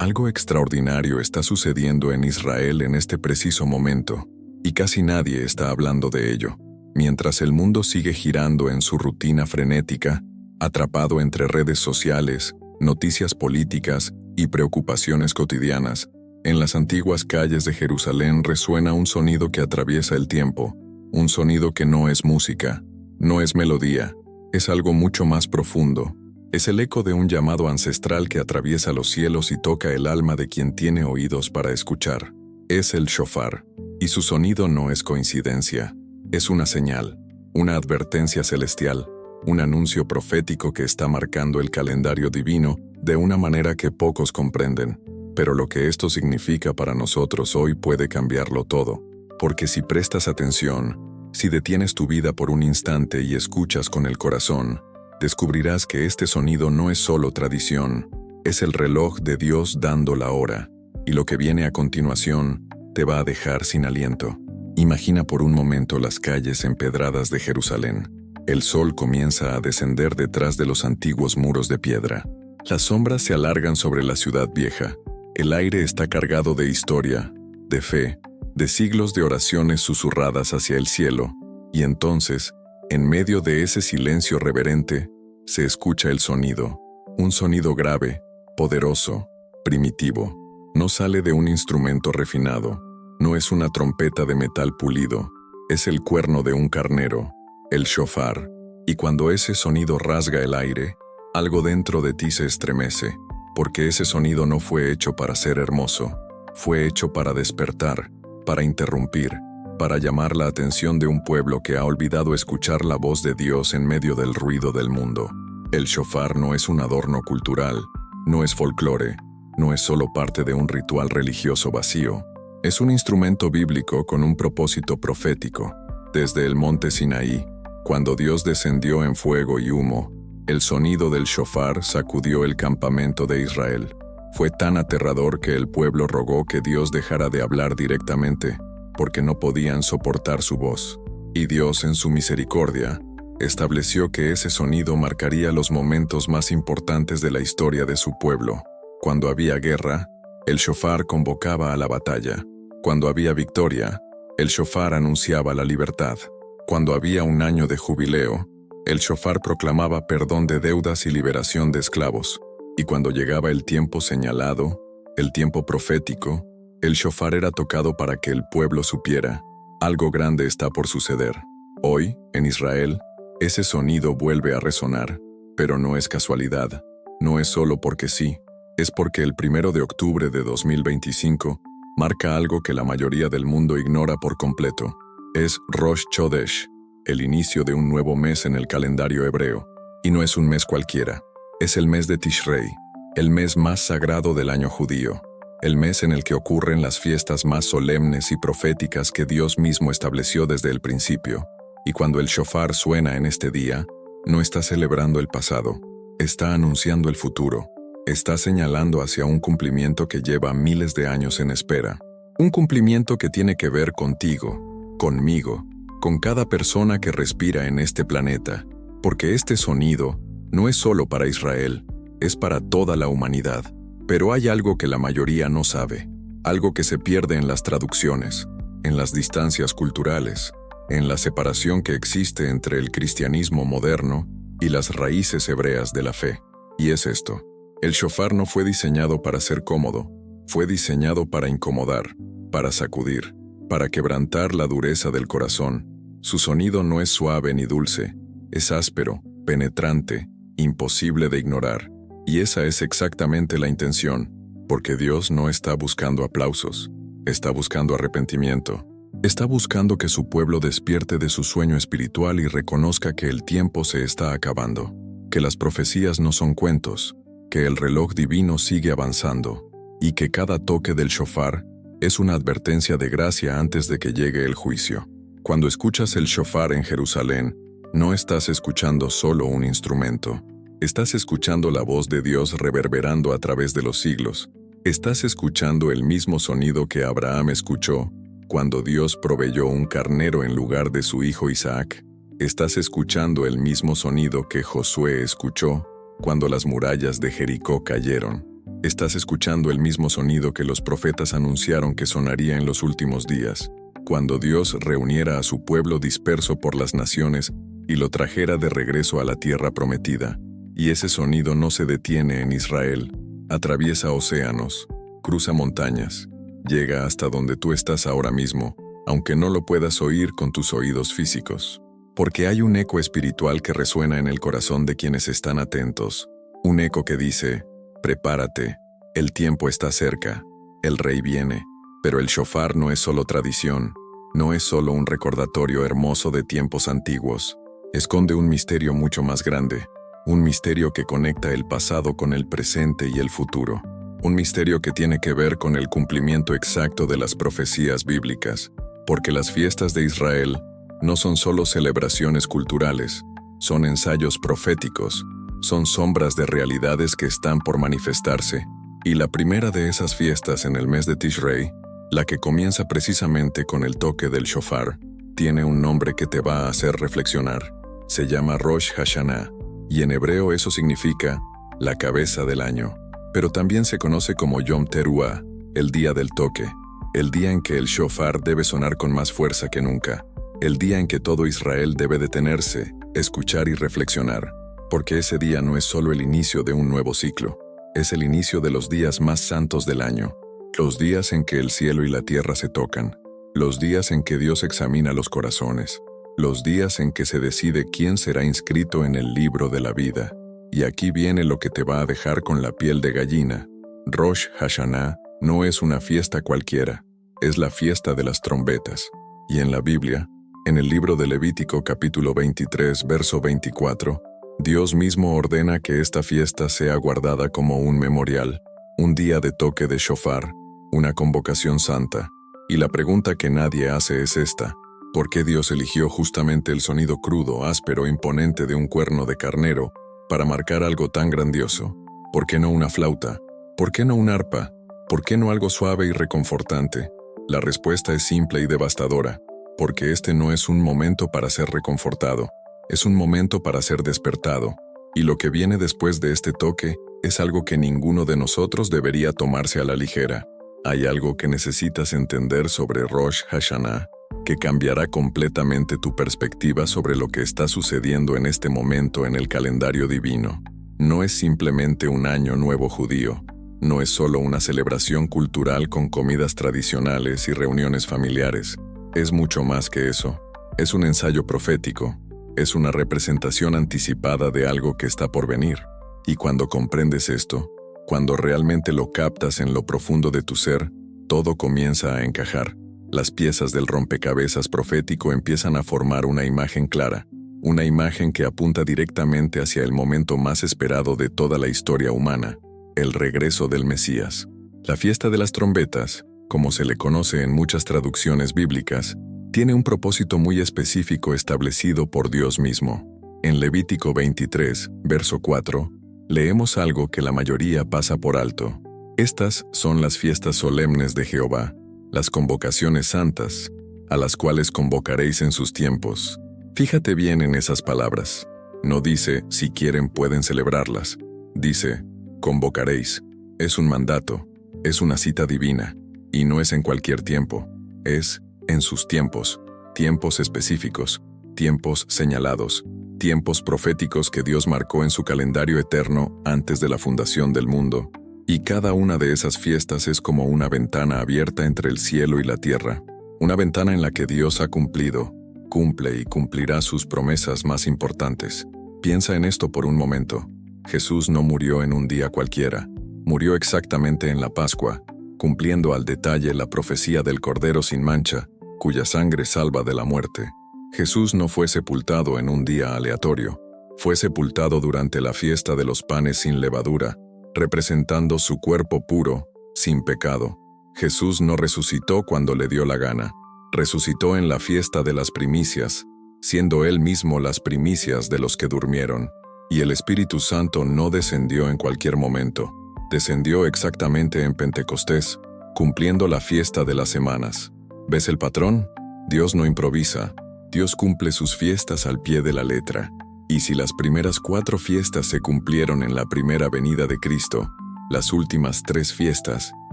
Algo extraordinario está sucediendo en Israel en este preciso momento, y casi nadie está hablando de ello. Mientras el mundo sigue girando en su rutina frenética, atrapado entre redes sociales, noticias políticas y preocupaciones cotidianas, en las antiguas calles de Jerusalén resuena un sonido que atraviesa el tiempo, un sonido que no es música, no es melodía, es algo mucho más profundo. Es el eco de un llamado ancestral que atraviesa los cielos y toca el alma de quien tiene oídos para escuchar. Es el shofar, y su sonido no es coincidencia. Es una señal, una advertencia celestial, un anuncio profético que está marcando el calendario divino de una manera que pocos comprenden. Pero lo que esto significa para nosotros hoy puede cambiarlo todo, porque si prestas atención, si detienes tu vida por un instante y escuchas con el corazón, descubrirás que este sonido no es solo tradición, es el reloj de Dios dando la hora, y lo que viene a continuación te va a dejar sin aliento. Imagina por un momento las calles empedradas de Jerusalén. El sol comienza a descender detrás de los antiguos muros de piedra. Las sombras se alargan sobre la ciudad vieja. El aire está cargado de historia, de fe, de siglos de oraciones susurradas hacia el cielo, y entonces, en medio de ese silencio reverente, se escucha el sonido, un sonido grave, poderoso, primitivo. No sale de un instrumento refinado, no es una trompeta de metal pulido, es el cuerno de un carnero, el shofar, y cuando ese sonido rasga el aire, algo dentro de ti se estremece, porque ese sonido no fue hecho para ser hermoso, fue hecho para despertar, para interrumpir, para llamar la atención de un pueblo que ha olvidado escuchar la voz de Dios en medio del ruido del mundo. El shofar no es un adorno cultural, no es folclore, no es solo parte de un ritual religioso vacío. Es un instrumento bíblico con un propósito profético. Desde el monte Sinaí, cuando Dios descendió en fuego y humo, el sonido del shofar sacudió el campamento de Israel. Fue tan aterrador que el pueblo rogó que Dios dejara de hablar directamente, porque no podían soportar su voz. Y Dios, en su misericordia, estableció que ese sonido marcaría los momentos más importantes de la historia de su pueblo. Cuando había guerra, el shofar convocaba a la batalla. Cuando había victoria, el shofar anunciaba la libertad. Cuando había un año de jubileo, el shofar proclamaba perdón de deudas y liberación de esclavos. Y cuando llegaba el tiempo señalado, el tiempo profético, el shofar era tocado para que el pueblo supiera: algo grande está por suceder. Hoy, en Israel, ese sonido vuelve a resonar, pero no es casualidad, no es solo porque sí, es porque el 1 de octubre de 2025 marca algo que la mayoría del mundo ignora por completo. Es Rosh Chodesh, el inicio de un nuevo mes en el calendario hebreo. Y no es un mes cualquiera, es el mes de Tishrei, el mes más sagrado del año judío, el mes en el que ocurren las fiestas más solemnes y proféticas que Dios mismo estableció desde el principio. Y cuando el shofar suena en este día, no está celebrando el pasado, está anunciando el futuro, está señalando hacia un cumplimiento que lleva miles de años en espera. Un cumplimiento que tiene que ver contigo, conmigo, con cada persona que respira en este planeta, porque este sonido no es solo para Israel, es para toda la humanidad. Pero hay algo que la mayoría no sabe, algo que se pierde en las traducciones, en las distancias culturales, en la separación que existe entre el cristianismo moderno y las raíces hebreas de la fe. Y es esto: el shofar no fue diseñado para ser cómodo, fue diseñado para incomodar, para sacudir, para quebrantar la dureza del corazón. Su sonido no es suave ni dulce, es áspero, penetrante, imposible de ignorar. Y esa es exactamente la intención, porque Dios no está buscando aplausos, está buscando arrepentimiento. Está buscando que su pueblo despierte de su sueño espiritual y reconozca que el tiempo se está acabando, que las profecías no son cuentos, que el reloj divino sigue avanzando, y que cada toque del shofar es una advertencia de gracia antes de que llegue el juicio. Cuando escuchas el shofar en Jerusalén, no estás escuchando solo un instrumento. Estás escuchando la voz de Dios reverberando a través de los siglos. Estás escuchando el mismo sonido que Abraham escuchó cuando Dios proveyó un carnero en lugar de su hijo Isaac. Estás escuchando el mismo sonido que Josué escuchó cuando las murallas de Jericó cayeron. Estás escuchando el mismo sonido que los profetas anunciaron que sonaría en los últimos días, cuando Dios reuniera a su pueblo disperso por las naciones y lo trajera de regreso a la tierra prometida. Y ese sonido no se detiene en Israel, atraviesa océanos, cruza montañas, llega hasta donde tú estás ahora mismo, aunque no lo puedas oír con tus oídos físicos. Porque hay un eco espiritual que resuena en el corazón de quienes están atentos, un eco que dice: prepárate, el tiempo está cerca, el rey viene. Pero el shofar no es solo tradición, no es solo un recordatorio hermoso de tiempos antiguos. Esconde un misterio mucho más grande, un misterio que conecta el pasado con el presente y el futuro. Un misterio que tiene que ver con el cumplimiento exacto de las profecías bíblicas, porque las fiestas de Israel no son solo celebraciones culturales, son ensayos proféticos, son sombras de realidades que están por manifestarse. Y la primera de esas fiestas en el mes de Tishrei, la que comienza precisamente con el toque del shofar, tiene un nombre que te va a hacer reflexionar. Se llama Rosh Hashanah, y en hebreo eso significa la cabeza del año. Pero también se conoce como Yom Teruah, el día del toque, el día en que el shofar debe sonar con más fuerza que nunca, el día en que todo Israel debe detenerse, escuchar y reflexionar, porque ese día no es solo el inicio de un nuevo ciclo, es el inicio de los días más santos del año, los días en que el cielo y la tierra se tocan, los días en que Dios examina los corazones, los días en que se decide quién será inscrito en el libro de la vida. Y aquí viene lo que te va a dejar con la piel de gallina. Rosh Hashanah no es una fiesta cualquiera, es la fiesta de las trompetas. Y en la Biblia, en el libro de Levítico capítulo 23, verso 24, Dios mismo ordena que esta fiesta sea guardada como un memorial, un día de toque de shofar, una convocación santa. Y la pregunta que nadie hace es esta: ¿por qué Dios eligió justamente el sonido crudo, áspero, imponente de un cuerno de carnero para marcar algo tan grandioso? ¿Por qué no una flauta? ¿Por qué no un arpa? ¿Por qué no algo suave y reconfortante? La respuesta es simple y devastadora, porque este no es un momento para ser reconfortado, es un momento para ser despertado, y lo que viene después de este toque es algo que ninguno de nosotros debería tomarse a la ligera. Hay algo que necesitas entender sobre Rosh Hashanah, que cambiará completamente tu perspectiva sobre lo que está sucediendo en este momento en el calendario divino. No es simplemente un año nuevo judío, no es solo una celebración cultural con comidas tradicionales y reuniones familiares, es mucho más que eso. Es un ensayo profético, es una representación anticipada de algo que está por venir. Y cuando comprendes esto, cuando realmente lo captas en lo profundo de tu ser, todo comienza a encajar. Las piezas del rompecabezas profético empiezan a formar una imagen clara, una imagen que apunta directamente hacia el momento más esperado de toda la historia humana, el regreso del Mesías. La fiesta de las trompetas, como se le conoce en muchas traducciones bíblicas, tiene un propósito muy específico establecido por Dios mismo. En Levítico 23, verso 4, leemos algo que la mayoría pasa por alto. Estas son las fiestas solemnes de Jehová, las convocaciones santas, a las cuales convocaréis en sus tiempos. Fíjate bien en esas palabras. No dice, si quieren pueden celebrarlas. Dice, convocaréis. Es un mandato, es una cita divina, y no es en cualquier tiempo, es en sus tiempos, tiempos específicos, tiempos señalados, tiempos proféticos que Dios marcó en su calendario eterno antes de la fundación del mundo. Y cada una de esas fiestas es como una ventana abierta entre el cielo y la tierra, una ventana en la que Dios ha cumplido, cumple y cumplirá sus promesas más importantes. Piensa en esto por un momento. Jesús no murió en un día cualquiera, murió exactamente en la Pascua, cumpliendo al detalle la profecía del Cordero sin mancha, cuya sangre salva de la muerte. Jesús no fue sepultado en un día aleatorio, fue sepultado durante la fiesta de los panes sin levadura, representando su cuerpo puro, sin pecado. Jesús no resucitó cuando le dio la gana, resucitó en la fiesta de las primicias, siendo él mismo las primicias de los que durmieron. Y el Espíritu Santo no descendió en cualquier momento, descendió exactamente en Pentecostés, cumpliendo la fiesta de las semanas. ¿Ves el patrón? Dios no improvisa, Dios cumple sus fiestas al pie de la letra. Y si las primeras 4 fiestas se cumplieron en la primera venida de Cristo, Las últimas 3 fiestas,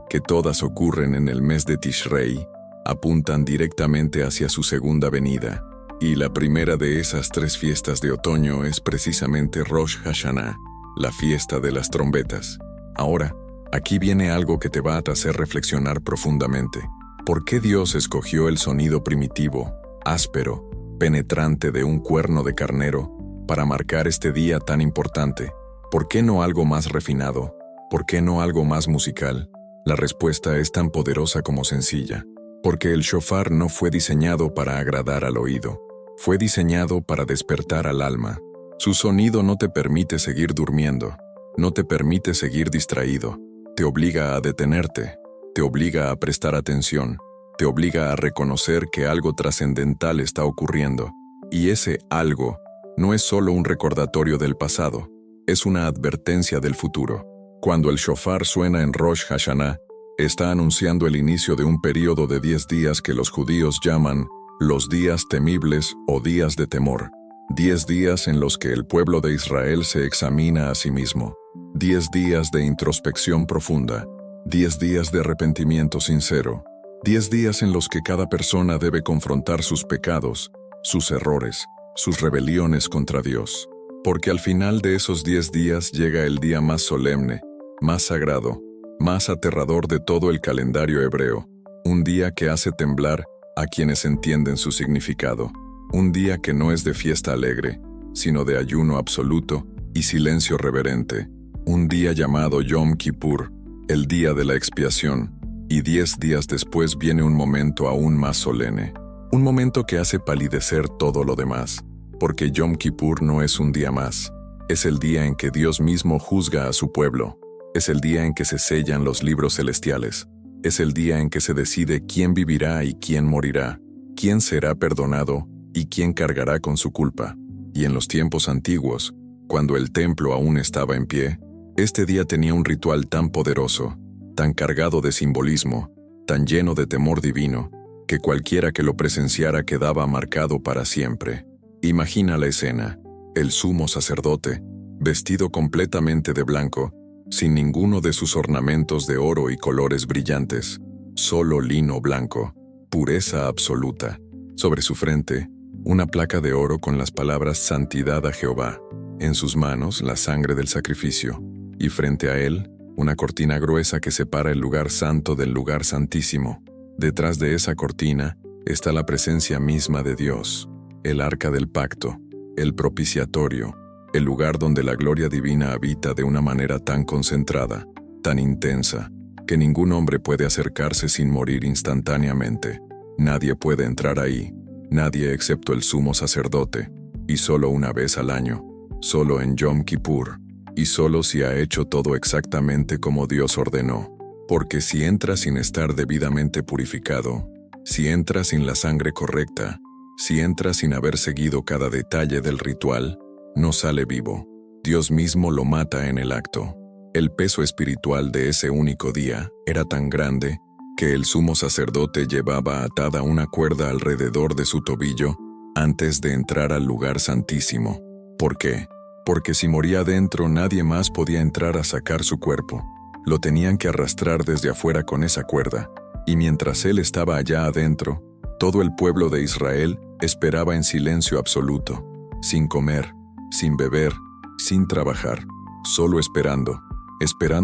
que todas ocurren en el mes de Tishrei, apuntan directamente hacia su segunda venida, y la primera de esas 3 fiestas de otoño es precisamente Rosh Hashanah, la fiesta de las trompetas. Ahora, aquí viene algo que te va a hacer reflexionar profundamente. ¿Por qué Dios escogió el sonido primitivo, áspero, penetrante de un cuerno de carnero para marcar este día tan importante? ¿Por qué no algo más refinado? ¿Por qué no algo más musical? La respuesta es tan poderosa como sencilla. Porque el shofar no fue diseñado para agradar al oído. Fue diseñado para despertar al alma. Su sonido no te permite seguir durmiendo. No te permite seguir distraído. Te obliga a detenerte. Te obliga a prestar atención. Te obliga a reconocer que algo trascendental está ocurriendo. Y ese algo no es solo un recordatorio del pasado. Es una advertencia del futuro. Cuando el shofar suena en Rosh Hashanah, está anunciando el inicio de un período de 10 días que los judíos llaman los días temibles o días de temor. 10 días en los que el pueblo de Israel se examina a sí mismo. 10 días de introspección profunda. 10 días de arrepentimiento sincero. 10 días en los que cada persona debe confrontar sus pecados, sus errores, sus rebeliones contra Dios. Porque al final de esos 10 días llega el día más solemne, más sagrado, más aterrador de todo el calendario hebreo, un día que hace temblar a quienes entienden su significado, un día que no es de fiesta alegre, sino de ayuno absoluto y silencio reverente, un día llamado Yom Kippur, el día de la expiación, y 10 días después viene un momento aún más solemne, un momento que hace palidecer todo lo demás, porque Yom Kippur no es un día más, es el día en que Dios mismo juzga a su pueblo. Es el día en que se sellan los libros celestiales. Es el día en que se decide quién vivirá y quién morirá, quién será perdonado y quién cargará con su culpa. Y en los tiempos antiguos, cuando el templo aún estaba en pie, este día tenía un ritual tan poderoso, tan cargado de simbolismo, tan lleno de temor divino, que cualquiera que lo presenciara quedaba marcado para siempre. Imagina la escena: el sumo sacerdote, vestido completamente de blanco, sin ninguno de sus ornamentos de oro y colores brillantes, solo lino blanco, pureza absoluta. Sobre su frente, una placa de oro con las palabras Santidad a Jehová. En sus manos, la sangre del sacrificio. Y frente a él, una cortina gruesa que separa el lugar santo del lugar santísimo. Detrás de esa cortina está la presencia misma de Dios, el arca del pacto, el propiciatorio, el lugar donde la gloria divina habita de una manera tan concentrada, tan intensa, que ningún hombre puede acercarse sin morir instantáneamente. Nadie puede entrar ahí, nadie excepto el sumo sacerdote, y solo una vez al año, solo en Yom Kippur, y solo si ha hecho todo exactamente como Dios ordenó. Porque si entra sin estar debidamente purificado, si entra sin la sangre correcta, si entra sin haber seguido cada detalle del ritual, no sale vivo. Dios mismo lo mata en el acto. El peso espiritual de ese único día era tan grande que el sumo sacerdote llevaba atada una cuerda alrededor de su tobillo antes de entrar al lugar santísimo. ¿Por qué? Porque si moría dentro nadie más podía entrar a sacar su cuerpo. Lo tenían que arrastrar desde afuera con esa cuerda, y mientras él estaba allá adentro, todo el pueblo de Israel esperaba en silencio absoluto, sin comer, sin beber, sin trabajar, solo esperando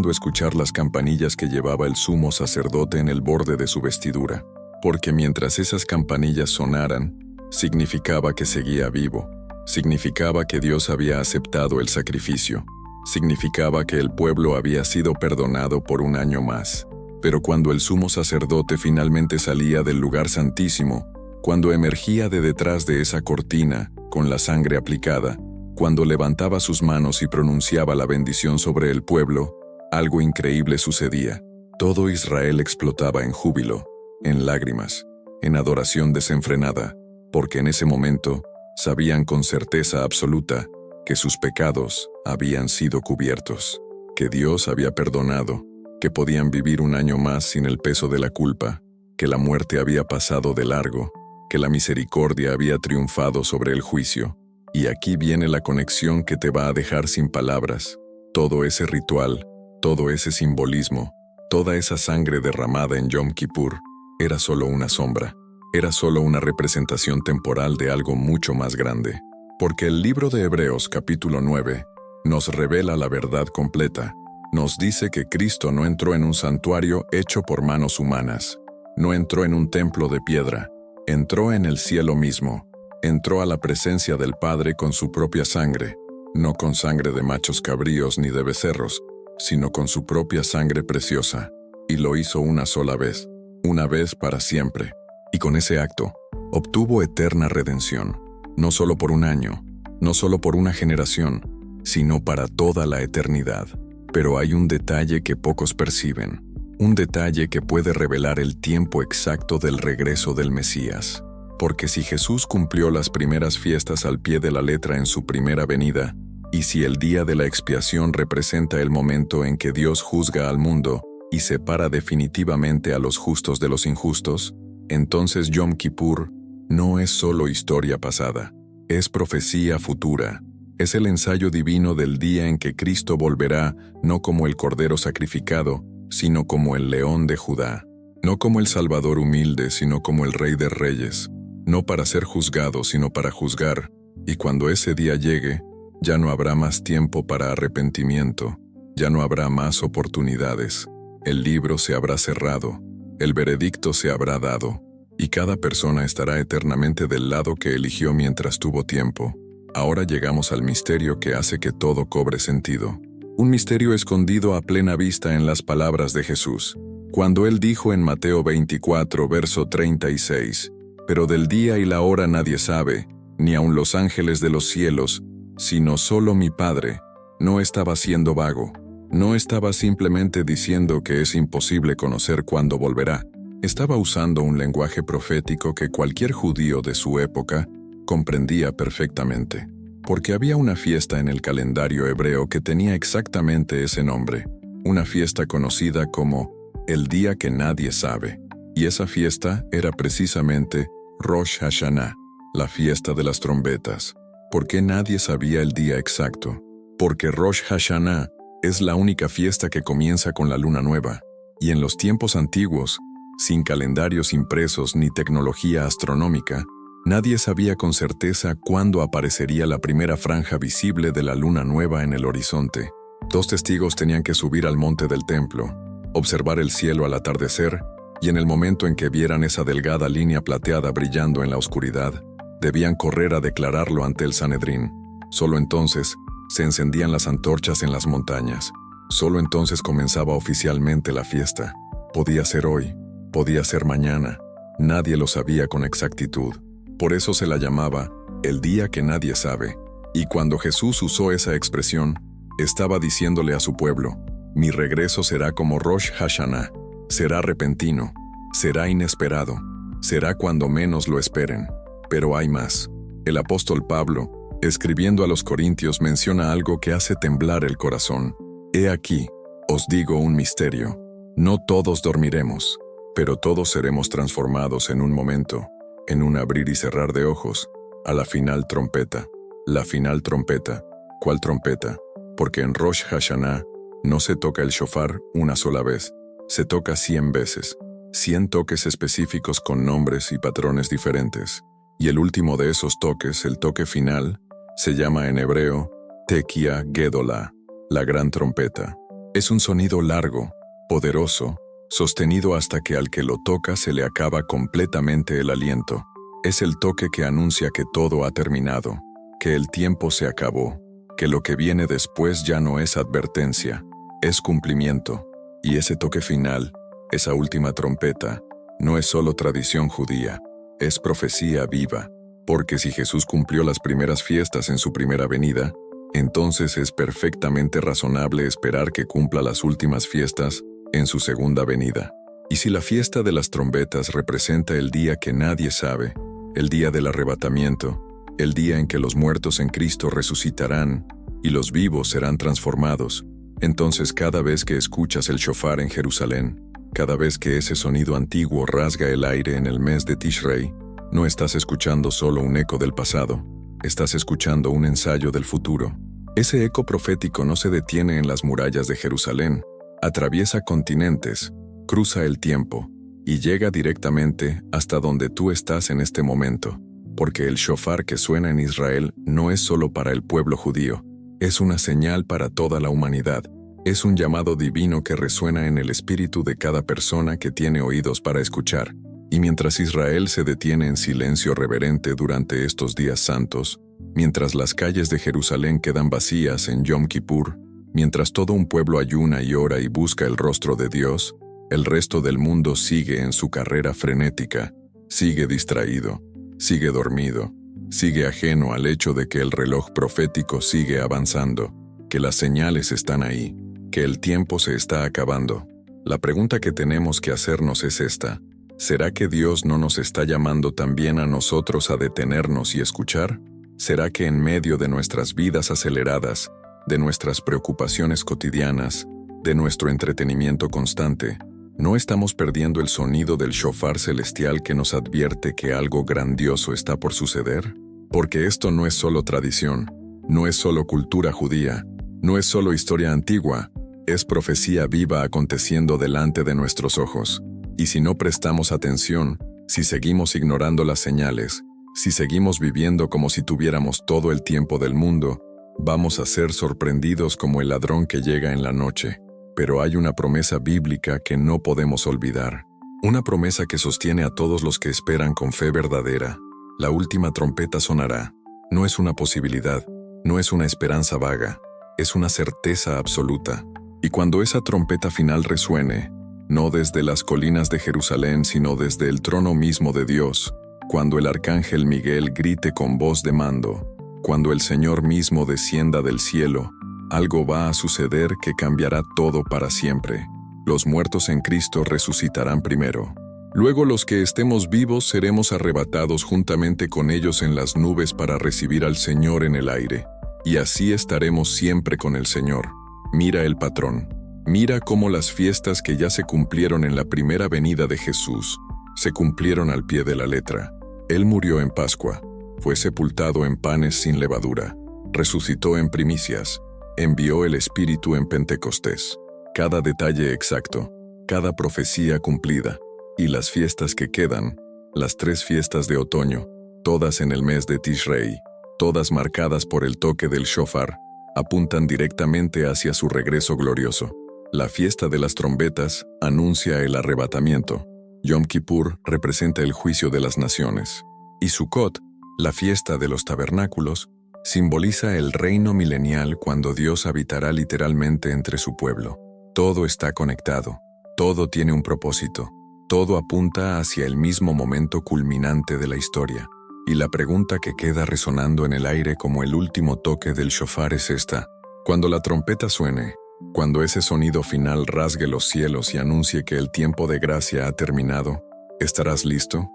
escuchar las campanillas que llevaba el sumo sacerdote en el borde de su vestidura, porque mientras esas campanillas sonaran, significaba que seguía vivo, significaba que Dios había aceptado el sacrificio, significaba que el pueblo había sido perdonado por un año más. Pero cuando el sumo sacerdote finalmente salía del lugar santísimo, cuando emergía de detrás de esa cortina, con la sangre aplicada, cuando levantaba sus manos y pronunciaba la bendición sobre el pueblo, algo increíble sucedía. Todo Israel explotaba en júbilo, en lágrimas, en adoración desenfrenada, porque en ese momento sabían con certeza absoluta que sus pecados habían sido cubiertos, que Dios había perdonado, que podían vivir un año más sin el peso de la culpa, que la muerte había pasado de largo, que la misericordia había triunfado sobre el juicio. Y aquí viene la conexión que te va a dejar sin palabras. Todo ese ritual, Todo ese simbolismo, toda esa sangre derramada en Yom Kippur, era solo una sombra, era solo una representación temporal de algo mucho más grande. Porque el libro de Hebreos capítulo 9 nos revela la verdad completa. Nos dice que Cristo no entró en un santuario hecho por manos humanas, no entró en un templo de piedra, entró en el cielo mismo, entró a la presencia del Padre con su propia sangre, no con sangre de machos cabríos ni de becerros, sino con su propia sangre preciosa, y lo hizo una sola vez, una vez para siempre. Y con ese acto, obtuvo eterna redención, no solo por un año, no solo por una generación, sino para toda la eternidad. Pero hay un detalle que pocos perciben, un detalle que puede revelar el tiempo exacto del regreso del Mesías. Porque si Jesús cumplió las primeras fiestas al pie de la letra en su primera venida, y si el día de la expiación representa el momento en que Dios juzga al mundo y separa definitivamente a los justos de los injustos, entonces Yom Kippur no es solo historia pasada, es profecía futura. Es el ensayo divino del día en que Cristo volverá, no como el Cordero sacrificado, sino como el León de Judá, no como el Salvador humilde, sino como el Rey de Reyes, no para ser juzgado, sino para juzgar, y cuando ese día llegue, ya no habrá más tiempo para arrepentimiento, ya no habrá más oportunidades, el libro se habrá cerrado, el veredicto se habrá dado, y cada persona estará eternamente del lado que eligió mientras tuvo tiempo. Ahora llegamos al misterio que hace que todo cobre sentido. Un misterio escondido a plena vista en las palabras de Jesús. Cuando Él dijo en Mateo 24, verso 36, «Pero del día y la hora nadie sabe, ni aun los ángeles de los cielos, sino solo mi Padre», no estaba siendo vago. No estaba simplemente diciendo que es imposible conocer cuándo volverá. Estaba usando un lenguaje profético que cualquier judío de su época comprendía perfectamente, porque había una fiesta en el calendario hebreo que tenía exactamente ese nombre, una fiesta conocida como el día que nadie sabe, y esa fiesta era precisamente Rosh Hashanah, la fiesta de las trompetas. ¿Por qué nadie sabía el día exacto? Porque Rosh Hashanah es la única fiesta que comienza con la luna nueva, y en los tiempos antiguos, sin calendarios impresos ni tecnología astronómica, nadie sabía con certeza cuándo aparecería la primera franja visible de la luna nueva en el horizonte. 2 testigos tenían que subir al monte del templo, observar el cielo al atardecer, y en el momento en que vieran esa delgada línea plateada brillando en la oscuridad, debían correr a declararlo ante el Sanedrín. Solo entonces se encendían las antorchas en las montañas. Solo entonces comenzaba oficialmente la fiesta. Podía ser hoy, podía ser mañana. Nadie lo sabía con exactitud. Por eso se la llamaba el día que nadie sabe. Y cuando Jesús usó esa expresión, estaba diciéndole a su pueblo, mi regreso será como Rosh Hashanah, será repentino, será inesperado, será cuando menos lo esperen. Pero hay más. El apóstol Pablo, escribiendo a los Corintios, menciona algo que hace temblar el corazón. He aquí, os digo un misterio. No todos dormiremos, pero todos seremos transformados en un momento, en un abrir y cerrar de ojos, a la final trompeta. La final trompeta. ¿Cuál trompeta? Porque en Rosh Hashanah no se toca el shofar una sola vez, se toca 100 veces, 100 toques específicos con nombres y patrones diferentes. Y el último de esos toques, el toque final, se llama en hebreo Tequia Gedolah, la gran trompeta. Es un sonido largo, poderoso, sostenido hasta que al que lo toca se le acaba completamente el aliento. Es el toque que anuncia que todo ha terminado, que el tiempo se acabó, que lo que viene después ya no es advertencia, es cumplimiento. Y ese toque final, esa última trompeta, no es solo tradición judía, es profecía viva, porque si Jesús cumplió las primeras fiestas en su primera venida, entonces es perfectamente razonable esperar que cumpla las últimas fiestas en su segunda venida. Y si la fiesta de las trompetas representa el día que nadie sabe, el día del arrebatamiento, el día en que los muertos en Cristo resucitarán y los vivos serán transformados, entonces cada vez que escuchas el shofar en Jerusalén, cada vez que ese sonido antiguo rasga el aire en el mes de Tishrei, no estás escuchando solo un eco del pasado, estás escuchando un ensayo del futuro. Ese eco profético no se detiene en las murallas de Jerusalén, atraviesa continentes, cruza el tiempo y llega directamente hasta donde tú estás en este momento, porque el shofar que suena en Israel no es solo para el pueblo judío, es una señal para toda la humanidad. Es un llamado divino que resuena en el espíritu de cada persona que tiene oídos para escuchar. Y mientras Israel se detiene en silencio reverente durante estos días santos, mientras las calles de Jerusalén quedan vacías en Yom Kippur, mientras todo un pueblo ayuna y ora y busca el rostro de Dios, el resto del mundo sigue en su carrera frenética, sigue distraído, sigue dormido, sigue ajeno al hecho de que el reloj profético sigue avanzando, que las señales están ahí, que el tiempo se está acabando. La pregunta que tenemos que hacernos es esta: ¿será que Dios no nos está llamando también a nosotros a detenernos y escuchar? ¿Será que en medio de nuestras vidas aceleradas, de nuestras preocupaciones cotidianas, de nuestro entretenimiento constante, no estamos perdiendo el sonido del shofar celestial que nos advierte que algo grandioso está por suceder? Porque esto no es solo tradición, no es solo cultura judía, no es solo historia antigua, es profecía viva aconteciendo delante de nuestros ojos. Y si no prestamos atención, si seguimos ignorando las señales, si seguimos viviendo como si tuviéramos todo el tiempo del mundo, vamos a ser sorprendidos como el ladrón que llega en la noche. Pero hay una promesa bíblica que no podemos olvidar. Una promesa que sostiene a todos los que esperan con fe verdadera. La última trompeta sonará. No es una posibilidad, no es una esperanza vaga, es una certeza absoluta. Y cuando esa trompeta final resuene, no desde las colinas de Jerusalén, sino desde el trono mismo de Dios, cuando el arcángel Miguel grite con voz de mando, cuando el Señor mismo descienda del cielo, algo va a suceder que cambiará todo para siempre. Los muertos en Cristo resucitarán primero. Luego los que estemos vivos seremos arrebatados juntamente con ellos en las nubes para recibir al Señor en el aire. Y así estaremos siempre con el Señor. Mira el patrón. Mira cómo las fiestas que ya se cumplieron en la primera venida de Jesús se cumplieron al pie de la letra. Él murió en Pascua, fue sepultado en panes sin levadura, resucitó en primicias, envió el Espíritu en Pentecostés. Cada detalle exacto, cada profecía cumplida, y las fiestas que quedan, las 3 fiestas de otoño, todas en el mes de Tishrei, todas marcadas por el toque del shofar, apuntan directamente hacia su regreso glorioso. La fiesta de las trompetas anuncia el arrebatamiento. Yom Kippur representa el juicio de las naciones. Y Sukkot, la fiesta de los tabernáculos, simboliza el reino milenial cuando Dios habitará literalmente entre su pueblo. Todo está conectado, todo tiene un propósito, todo apunta hacia el mismo momento culminante de la historia. Y la pregunta que queda resonando en el aire como el último toque del shofar es esta: cuando la trompeta suene, cuando ese sonido final rasgue los cielos y anuncie que el tiempo de gracia ha terminado, ¿estarás listo?